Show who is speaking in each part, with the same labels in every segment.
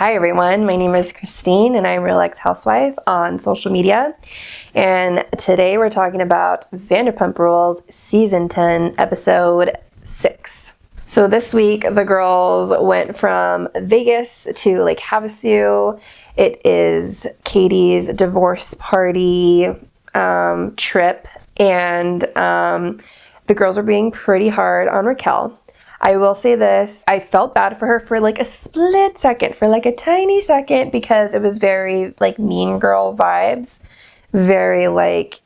Speaker 1: Hi everyone, my name is Christine and I'm real Ex-Housewife on social media. And today we're talking about Vanderpump Rules Season 10, Episode 6. So this week the girls went from Vegas to Lake Havasu. It is Katie's divorce party trip, and the girls are being pretty hard on Raquel. I will say this, I felt bad for her for like a split second, for like a tiny second, because it was very like Mean Girl vibes. Very like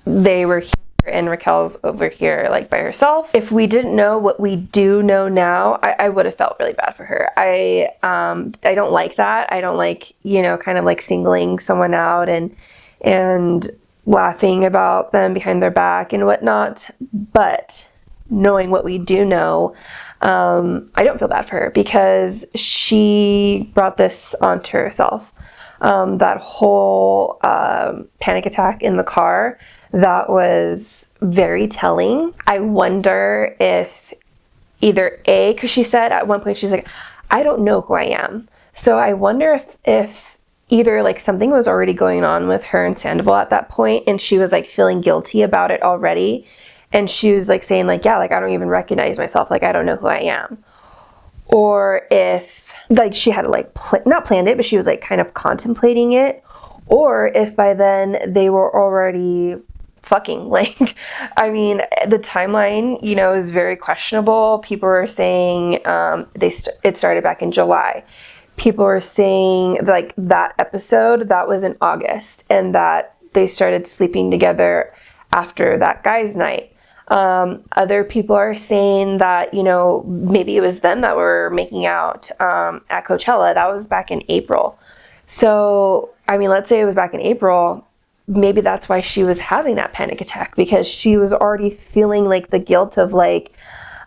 Speaker 1: they were here and Raquel's over here like by herself. If we didn't know what we do know now, I would have felt really bad for her. I don't like that. I don't like, kind of like singling someone out and laughing about them behind their back and whatnot. But knowing what we do know, I don't feel bad for her because she brought this onto herself. That whole panic attack in the car, that was very telling. I wonder if either A, because she said at one point, she's like, I don't know who I am. So I wonder if either like something was already going on with her and Sandoval at that point, and she was like feeling guilty about it already. And she was like saying like, yeah, like I don't even recognize myself. Like I don't know who I am. Or if like she had like not planned it, but she was like kind of contemplating it. Or if by then they were already fucking. Like, I mean, the timeline, is very questionable. People were saying it started back in July. People were saying like that episode, that was in August, and that they started sleeping together after that guy's night. Other people are saying that, maybe it was them that were making out at Coachella. That was back in April. So, I mean, let's say it was back in April. Maybe that's why she was having that panic attack, because she was already feeling like the guilt of like,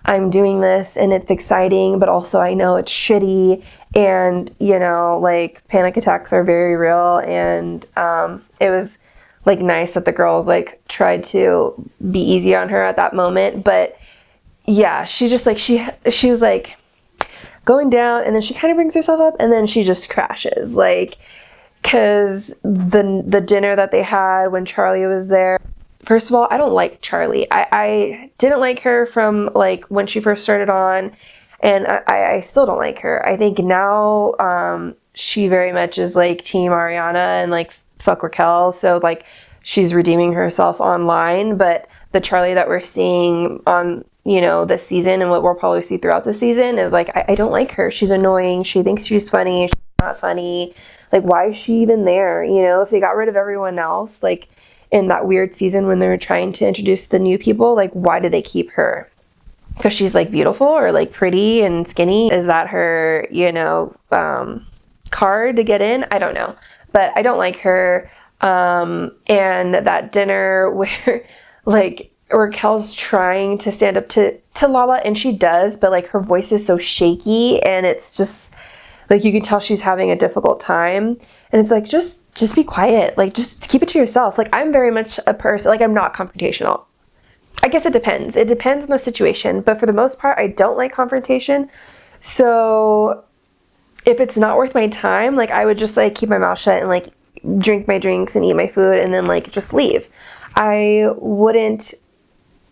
Speaker 1: I'm doing this and it's exciting, but also I know it's shitty. And, like panic attacks are very real. And it was like nice that the girls like tried to be easy on her at that moment. But yeah, she just like, she was like going down, and then she kind of brings herself up, and then she just crashes. Like, cause the dinner that they had when Charli was there, first of all, I don't like Charli. I didn't like her from like when she first started on, and I still don't like her. I think now she very much is like Team Ariana and like fuck Raquel. So like she's redeeming herself online, but the Charli that we're seeing on, this season and what we'll probably see throughout the season is like, I don't like her. She's annoying. She thinks she's funny. She's not funny. Like, why is she even there? If they got rid of everyone else, like in that weird season when they were trying to introduce the new people, like why did they keep her? Because she's like beautiful or like pretty and skinny? Is that her, card to get in? I don't know. But I don't like her. And that dinner where like Raquel's trying to stand up to Lala, and she does, but like her voice is so shaky, and it's just like you can tell she's having a difficult time. And it's like, just be quiet. Like just keep it to yourself. Like I'm very much a person, like I'm not confrontational. I guess it depends. It depends on the situation. But for the most part, I don't like confrontation. So if it's not worth my time, like I would just like keep my mouth shut and like drink my drinks and eat my food and then like just leave. I wouldn't,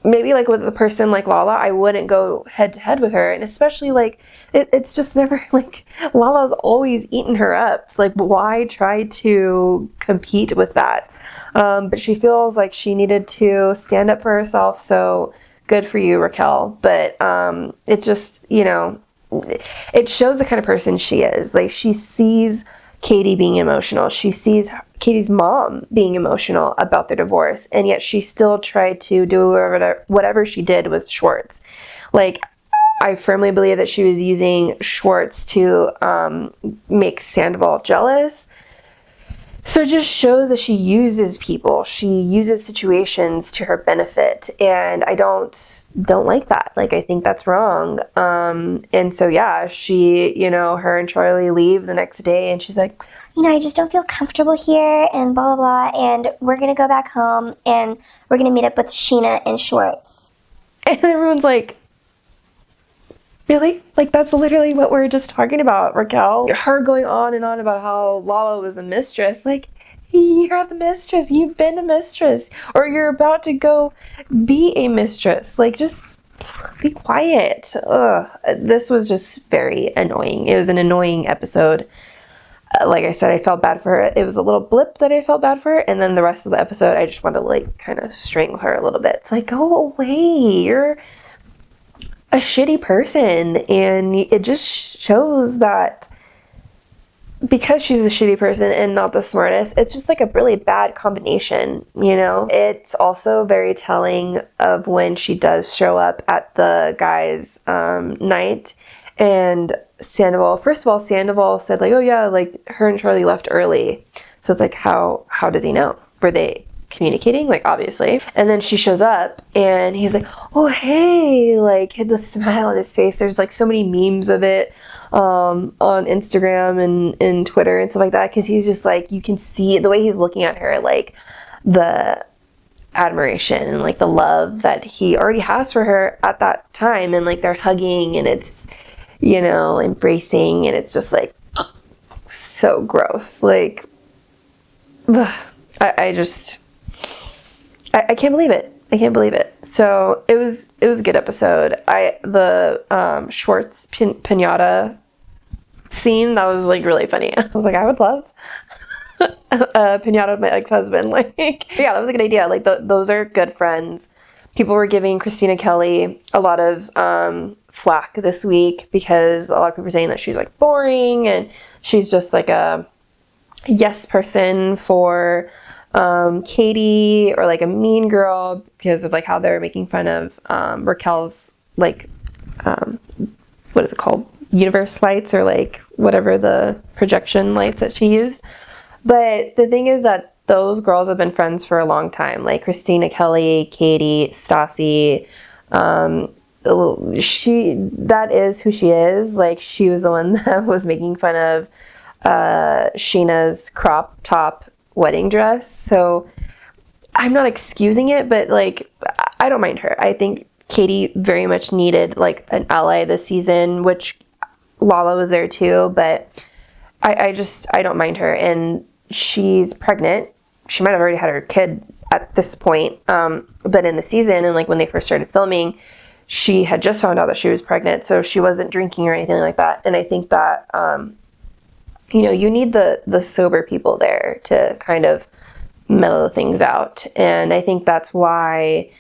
Speaker 1: maybe like with a person like Lala, I wouldn't go head to head with her. And especially like it's just never like Lala's always eaten her up. So like why try to compete with that? But she feels like she needed to stand up for herself. So good for you, Raquel. But it just, it shows the kind of person she is. Like she sees Katie being emotional. She sees Katie's mom being emotional about their divorce, and yet she still tried to do whatever she did with Schwartz. Like, I firmly believe that she was using Schwartz to make Sandoval jealous. So it just shows that she uses people. She uses situations to her benefit, and I don't like that. Like, I think that's wrong. And so, yeah, she, her and Charli leave the next day, and she's like,
Speaker 2: I just don't feel comfortable here, and blah, blah, blah, and we're going to go back home, and we're going to meet up with Sheena and Schwartz.
Speaker 1: And everyone's like, really? Like, that's literally what we're just talking about, Raquel. Her going on and on about how Lala was a mistress. Like, you're the mistress. You've been a mistress. Or you're about to go be a mistress. Like, just be quiet. Ugh. This was just very annoying. It was an annoying episode. Like I said, I felt bad for her. It was a little blip that I felt bad for her. And then the rest of the episode, I just wanted to, like, kind of strangle her a little bit. It's like, go away. You're a shitty person. And it just shows that because she's a shitty person and not the smartest, it's just like a really bad combination, you know? It's also very telling of when she does show up at the guys' night. And first of all, Sandoval said, like, oh yeah, like, her and Charli left early. So it's like, how does he know? Were they communicating? Like, obviously. And then she shows up and he's like, oh, hey, like, had the smile on his face. There's like so many memes of it on Instagram and Twitter and stuff like that, because he's just like, you can see the way he's looking at her, like the admiration and like the love that he already has for her at that time. And like they're hugging and it's, you know, embracing, and it's just like so gross. Like, ugh, I can't believe it. I can't believe it. So it was a good episode. The Schwartz pinata scene, that was like really funny. I was like, I would love a pinata with my ex-husband. Like, yeah, that was a good idea. Like, those are good friends. People were giving Christina Kelly a lot of flack this week because a lot of people are saying that she's like boring and she's just like a yes person for Katie, or like a mean girl because of like how they're making fun of Raquel's like what is it called, universe lights, or like whatever the projection lights that she used. But the thing is that those girls have been friends for a long time, like Christina Kelly, Katie, Stassi. That is who she is. Like, she was the one that was making fun of Sheena's crop top wedding dress. So I'm not excusing it, but like, I don't mind her. I think Katie very much needed like an ally this season, which Lala was there too, but I don't mind her. And she's pregnant. She might have already had her kid at this point, but in the season and like when they first started filming, she had just found out that she was pregnant, so she wasn't drinking or anything like that. And I think that you know, you need the sober people there to kind of mellow things out. And I think that's why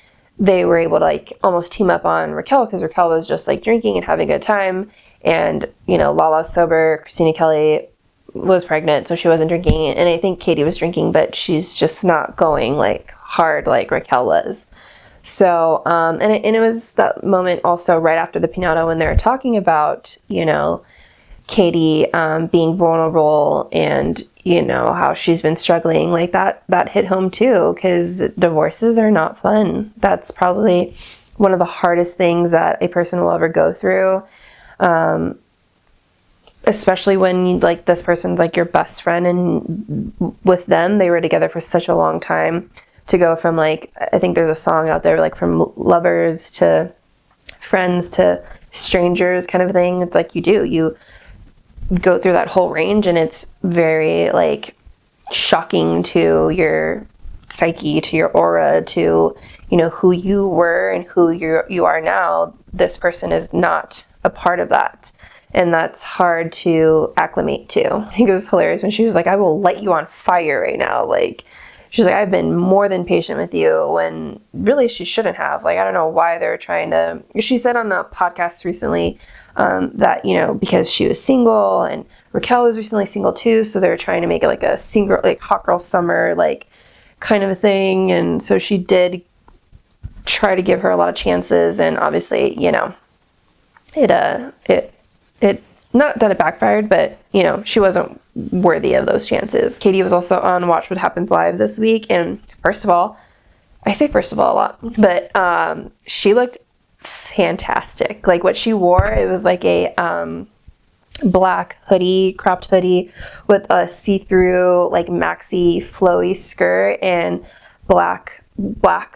Speaker 1: they were able to like almost team up on Raquel, because Raquel was just like drinking and having a good time. And, you know, Lala's sober, Christina Kelly was pregnant, so she wasn't drinking. And I think Katie was drinking, but she's just not going like hard like Raquel was. So, and it was that moment also right after the pinata when they were talking about, you know, Katie being vulnerable and, you know, how she's been struggling. Like that hit home too, because divorces are not fun. That's probably one of the hardest things that a person will ever go through. Especially when like this person's like your best friend, and with them, they were together for such a long time. To go from like, I think there's a song out there, like from lovers to friends to strangers kind of thing. It's like you go through that whole range, and it's very like shocking to your psyche, to your aura, to, you know, who you were and who you are now. This person is not a part of that. And that's hard to acclimate to. I think it was hilarious when she was like, I will light you on fire right now. Like, she's like, I've been more than patient with you, when really she shouldn't have. Like, I don't know why they're trying to... She said on a podcast recently that, you know, because she was single and Raquel was recently single too, so they were trying to make it like a single, like hot girl summer, like kind of a thing. And so she did try to give her a lot of chances, and obviously, you know, it not that it backfired, but, you know, she wasn't worthy of those chances. Katie was also on Watch What Happens Live this week, and first of all, I say first of all a lot, but she looked fantastic. Like, what she wore, it was like a black hoodie, cropped hoodie with a see-through like maxi flowy skirt, and black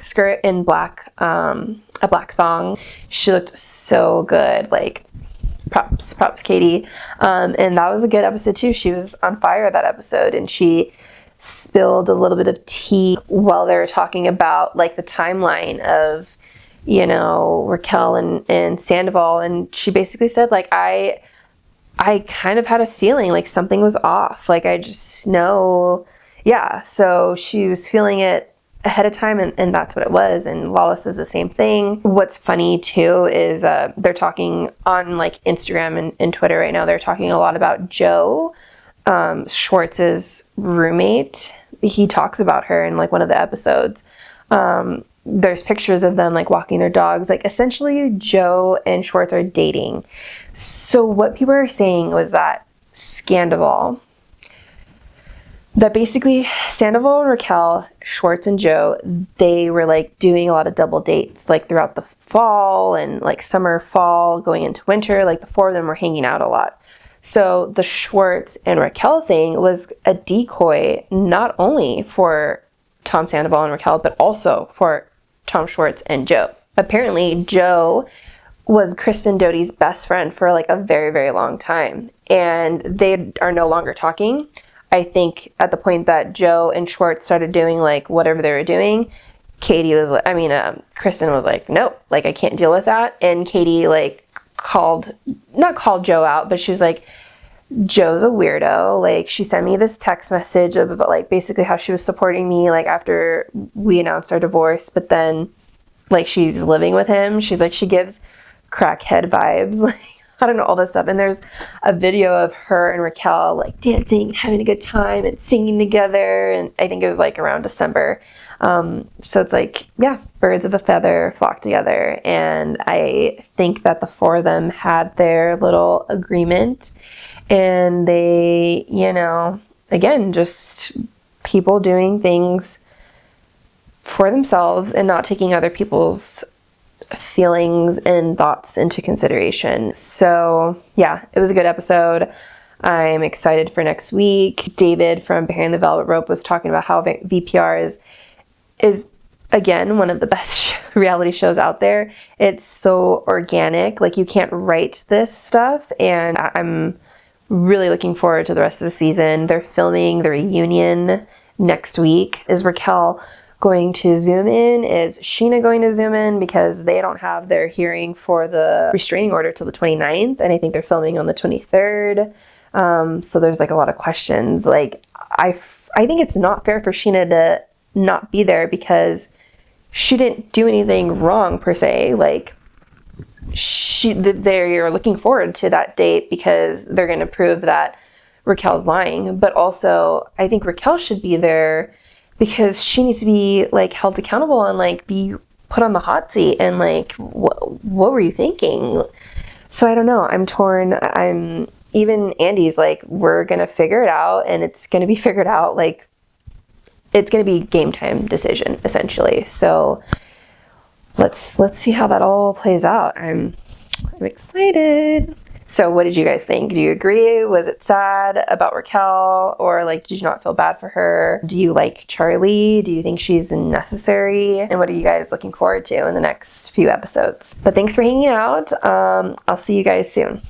Speaker 1: skirt and black a black thong. She looked so good. Like, props, Katie. And that was a good episode too. She was on fire that episode, and she spilled a little bit of tea while they were talking about like the timeline of, you know, Raquel and Sandoval. And she basically said, like, I kind of had a feeling like something was off. Like, I just know, yeah. So she was feeling it ahead of time, and that's what it was. And Lala says the same thing. What's funny too is they're talking on like Instagram and Twitter right now. They're talking a lot about Joe, Schwartz's roommate. He talks about her in like one of the episodes. There's pictures of them like walking their dogs. Like, essentially Joe and Schwartz are dating. So what people are saying was that basically Sandoval and Raquel, Schwartz and Joe, they were like doing a lot of double dates like throughout the fall and like summer, fall, going into winter. Like, the four of them were hanging out a lot. So the Schwartz and Raquel thing was a decoy, not only for Tom Sandoval and Raquel, but also for Tom Schwartz and Joe. Apparently Joe was Kristen Doute's best friend for like a very, very long time, and they are no longer talking. I think at the point that Joe and Schwartz started doing like whatever they were doing, Kristen was like, nope, like, I can't deal with that. And Katie like not called Joe out, but she was like, Joe's a weirdo. Like, she sent me this text message of like basically how she was supporting me like after we announced our divorce, but then like she's living with him. She's like, she gives crackhead vibes. Like, I don't know, all this stuff. And there's a video of her and Raquel like dancing, having a good time and singing together. And I think it was like around December. So it's like, yeah, birds of a feather flock together. And I think that the four of them had their little agreement, and they, you know, again, just people doing things for themselves and not taking other people's feelings and thoughts into consideration. So yeah, it was a good episode. I'm excited for next week. David from Behind the Velvet Rope was talking about how VPR is again one of the best reality shows out there. It's so organic. Like, you can't write this stuff, and I'm really looking forward to the rest of the season. They're filming the reunion next week. Is Raquel going to Zoom in? Is Sheena going to Zoom in? Because they don't have their hearing for the restraining order till the 29th, and I think they're filming on the 23rd. So there's like a lot of questions. Like, I think it's not fair for Sheena to not be there because she didn't do anything wrong per se. Like, they're looking forward to that date because they're going to prove that Raquel's lying. But also, I think Raquel should be there because she needs to be like held accountable and like be put on the hot seat and like, what were you thinking? So I don't know. I'm torn. Even Andy's like, we're going to figure it out, and it's going to be figured out. Like, it's going to be game time decision essentially. So let's see how that all plays out. I'm excited. So what did you guys think? Do you agree? Was it sad about Raquel, or like, did you not feel bad for her? Do you like Charli? Do you think she's necessary? And what are you guys looking forward to in the next few episodes? But thanks for hanging out. I'll see you guys soon.